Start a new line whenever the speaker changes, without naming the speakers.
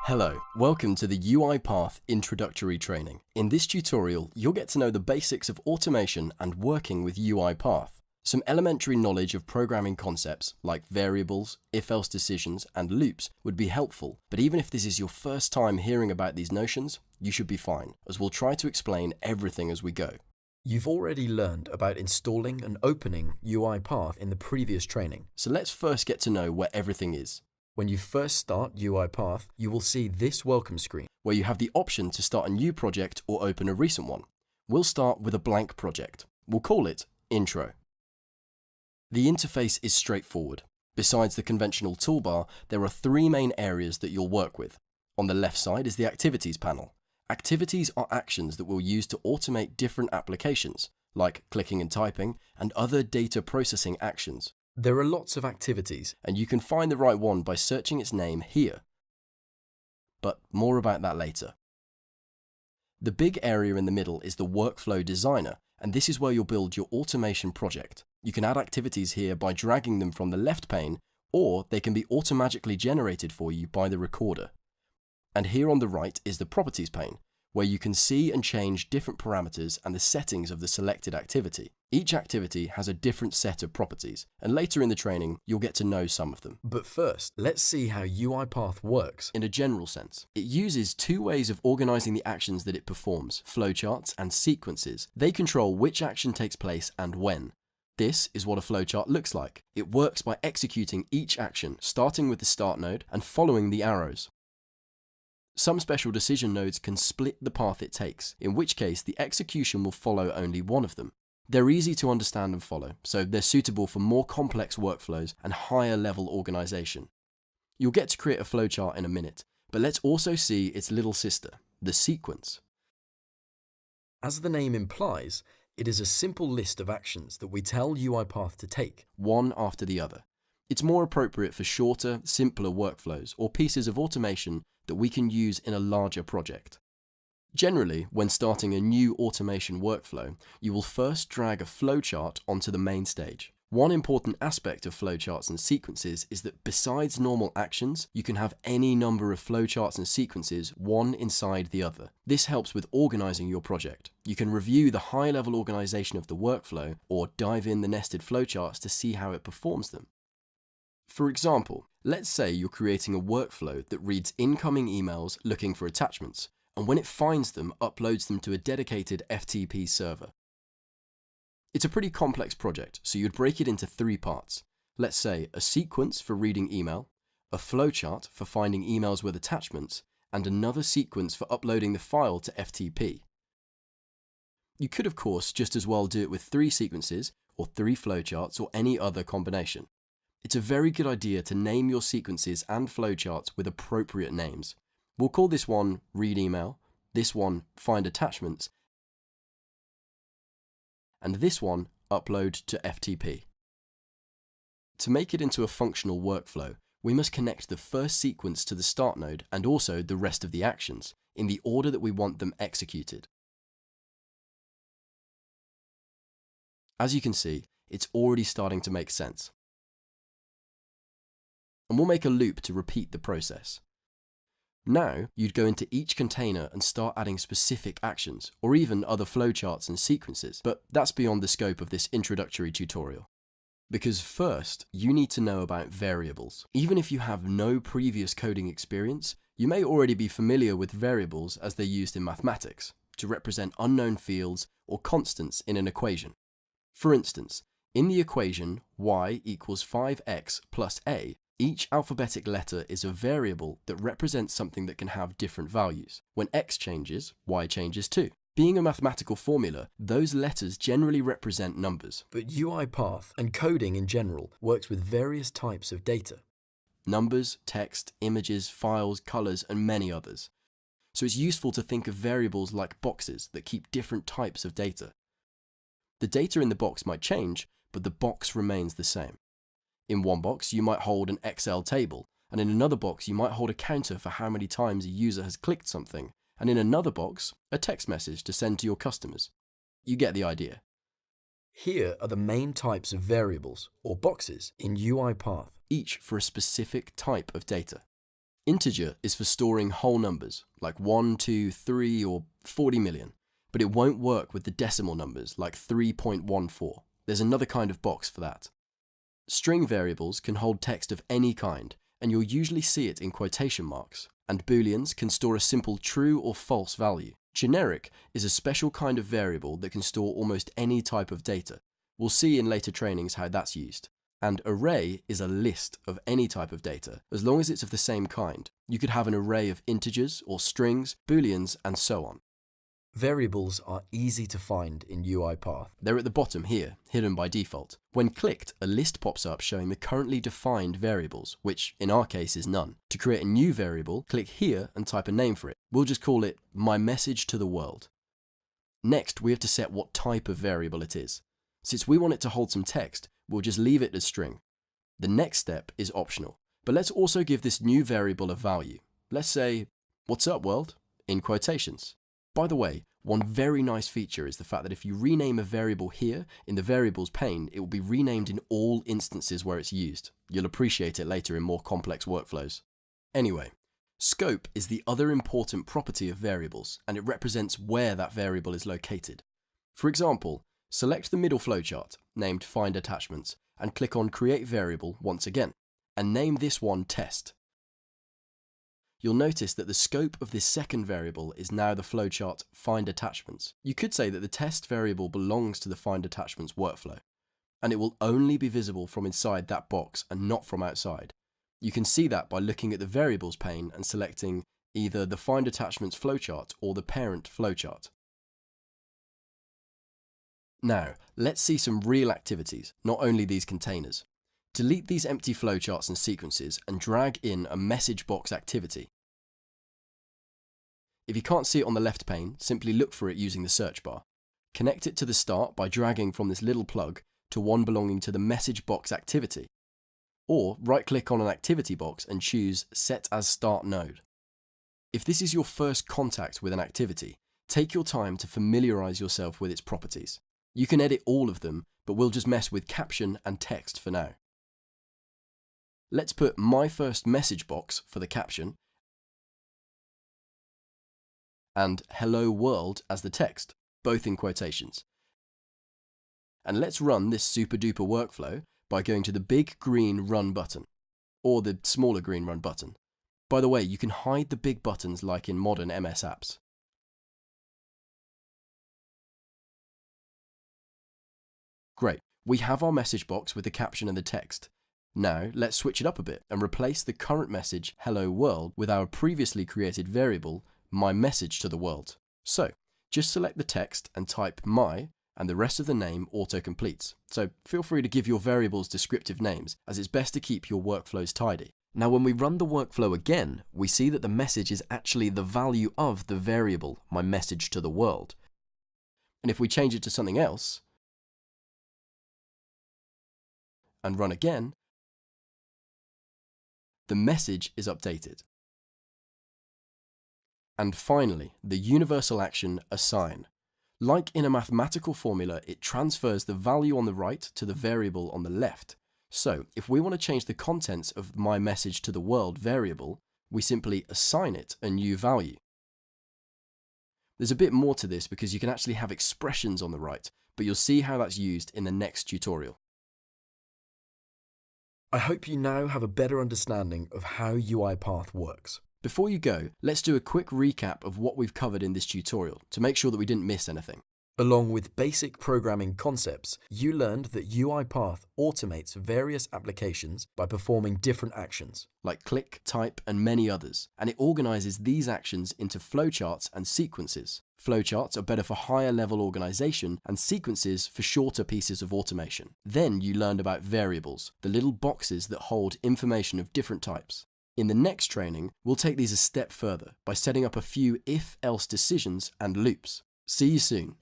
Hello, welcome to the UiPath introductory training. In this tutorial, you'll get to know the basics of automation and working with UiPath. Some elementary knowledge of programming concepts like variables, if-else decisions, and loops would be helpful, but even if this is your first time hearing about these notions, you should be fine, as we'll try to explain everything as we go.
You've already learned about installing and opening UiPath in the previous training.
So let's first get to know where everything is.
When you first start UiPath, you will see this welcome screen,
where you have the option to start a new project or open a recent one. We'll start with a blank project. We'll call it Intro. The interface is straightforward. Besides the conventional toolbar, there are three main areas that you'll work with. On the left side is the Activities panel. Activities are actions that we'll use to automate different applications, like clicking and typing, and other data processing actions.
There are lots of activities,
and you can find the right one by searching its name here. But more about that later. The big area in the middle is the Workflow Designer, and this is where you'll build your automation project. You can add activities here by dragging them from the left pane, or they can be automatically generated for you by the recorder. And here on the right is the Properties pane, where you can see and change different parameters and the settings of the selected activity. Each activity has a different set of properties, and later in the training, you'll get to know some of them.
But first, let's see how UiPath works.
In a general sense, it uses two ways of organizing the actions that it performs, flowcharts and sequences. They control which action takes place and when. This is what a flowchart looks like. It works by executing each action, starting with the start node and following the arrows. Some special decision nodes can split the path it takes, in which case the execution will follow only one of them. They're easy to understand and follow, so they're suitable for more complex workflows and higher level organization. You'll get to create a flowchart in a minute, but let's also see its little sister, the sequence.
As the name implies, it is a simple list of actions that we tell UiPath to take,
one after the other. It's more appropriate for shorter, simpler workflows or pieces of automation that we can use in a larger project. Generally, when starting a new automation workflow, you will first drag a flowchart onto the main stage. One important aspect of flowcharts and sequences is that besides normal actions, you can have any number of flowcharts and sequences, one inside the other. This helps with organizing your project. You can review the high-level organization of the workflow or dive in the nested flowcharts to see how it performs them. For example, let's say you're creating a workflow that reads incoming emails looking for attachments, and when it finds them, uploads them to a dedicated FTP server. It's a pretty complex project, so you'd break it into three parts. Let's say a sequence for reading email, a flowchart for finding emails with attachments, and another sequence for uploading the file to FTP. You could, of course, just as well do it with three sequences, or three flowcharts, or any other combination. It's a very good idea to name your sequences and flowcharts with appropriate names. We'll call this one read email, this one find attachments, and this one upload to FTP. To make it into a functional workflow, we must connect the first sequence to the start node and also the rest of the actions in the order that we want them executed. As you can see, it's already starting to make sense. And we'll make a loop to repeat the process. Now, you'd go into each container and start adding specific actions, or even other flowcharts and sequences, but that's beyond the scope of this introductory tutorial. Because first, you need to know about variables. Even if you have no previous coding experience, you may already be familiar with variables as they're used in mathematics, to represent unknown fields or constants in an equation. For instance, in the equation y equals 5x plus a, each alphabetic letter is a variable that represents something that can have different values. When x changes, y changes too. Being a mathematical formula, those letters generally represent numbers.
But UiPath and coding in general works with various types of data.
Numbers, text, images, files, colors, and many others. So it's useful to think of variables like boxes that keep different types of data. The data in the box might change, but the box remains the same. In one box, you might hold an Excel table, and in another box, you might hold a counter for how many times a user has clicked something, and in another box, a text message to send to your customers. You get the idea.
Here are the main types of variables, or boxes, in UiPath.
Each for a specific type of data. Integer is for storing whole numbers, like 1, 2, 3, or 40 million, but it won't work with the decimal numbers, like 3.14. There's another kind of box for that. String variables can hold text of any kind, and you'll usually see it in quotation marks, and booleans can store a simple true or false value. Generic is a special kind of variable that can store almost any type of data. We'll see in later trainings how that's used. And array is a list of any type of data, as long as it's of the same kind. You could have an array of integers or strings, booleans, and so on.
Variables are easy to find in UiPath.
They're at the bottom here, hidden by default. When clicked, a list pops up showing the currently defined variables, which in our case is none. To create a new variable, click here and type a name for it. We'll just call it my message to the world. Next, we have to set what type of variable it is. Since we want it to hold some text, we'll just leave it as string. The next step is optional, but let's also give this new variable a value. Let's say, "What's up, world?" in quotations. By the way, one very nice feature is the fact that if you rename a variable here in the variables pane, it will be renamed in all instances where it's used. You'll appreciate it later in more complex workflows. Anyway, scope is the other important property of variables, and it represents where that variable is located. For example, select the middle flowchart, named Find Attachments, and click on Create Variable once again, and name this one Test. You'll notice that the scope of this second variable is now the flowchart Find Attachments. You could say that the test variable belongs to the Find Attachments workflow, and it will only be visible from inside that box and not from outside. You can see that by looking at the variables pane and selecting either the Find Attachments flowchart or the parent flowchart. Now, let's see some real activities, not only these containers. Delete these empty flowcharts and sequences and drag in a message box activity. If you can't see it on the left pane, simply look for it using the search bar. Connect it to the start by dragging from this little plug to one belonging to the message box activity. Or right-click on an activity box and choose Set as Start Node. If this is your first contact with an activity, take your time to familiarize yourself with its properties. You can edit all of them, but we'll just mess with caption and text for now. Let's put my first message box for the caption and hello world as the text, both in quotations. And let's run this super duper workflow by going to the big green run button, or the smaller green run button. By the way, you can hide the big buttons like in modern MS apps. Great, we have our message box with the caption and the text. Now, let's switch it up a bit and replace the current message, hello world, with our previously created variable, my message to the world. So, just select the text and type my, and the rest of the name auto-completes. So feel free to give your variables descriptive names, as it's best to keep your workflows tidy. Now, when we run the workflow again, we see that the message is actually the value of the variable, my message to the world. And if we change it to something else, and run again, the message is updated. And finally, the universal action assign. Like in a mathematical formula, it transfers the value on the right to the variable on the left. So if we want to change the contents of my message to the world variable, we simply assign it a new value. There's a bit more to this because you can actually have expressions on the right, but you'll see how that's used in the next tutorial.
I hope you now have a better understanding of how UiPath works.
Before you go, let's do a quick recap of what we've covered in this tutorial to make sure that we didn't miss anything.
Along with basic programming concepts, you learned that UiPath automates various applications by performing different actions,
like click, type, and many others, and it organizes these actions into flowcharts and sequences. Flowcharts are better for higher level organization and sequences for shorter pieces of automation. Then you learned about variables, the little boxes that hold information of different types. In the next training, we'll take these a step further by setting up a few if-else decisions and loops. See you soon.